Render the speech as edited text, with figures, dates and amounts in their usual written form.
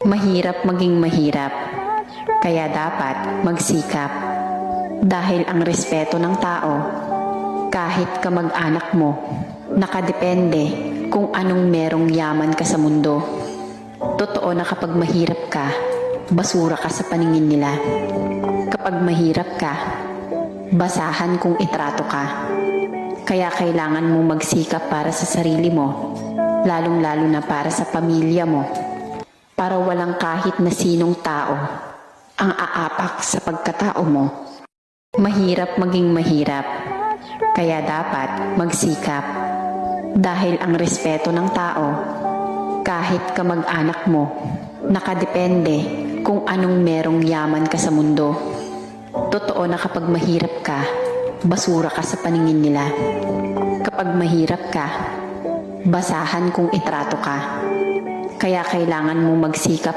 Mahirap maging mahirap, kaya dapat magsikap. Dahil ang respeto ng tao, kahit kamag-anak mo, nakadepende kung anong merong yaman ka sa mundo. Totoo na kapag mahirap ka, basura ka sa paningin nila. Kapag mahirap ka, basahan kung itrato ka. Kaya kailangan mong magsikap para sa sarili mo, lalong-lalo na para sa pamilya mo. Para walang kahit na sinong tao ang aapak sa pagkatao mo. Mahirap maging mahirap, kaya dapat magsikap. Dahil ang respeto ng tao, kahit kamag-anak mo, nakadepende kung anong merong yaman ka sa mundo. Totoo na kapag mahirap ka, basura ka sa paningin nila. Kapag mahirap ka, basahan kung itrato ka. Kaya kailangan mo magsikap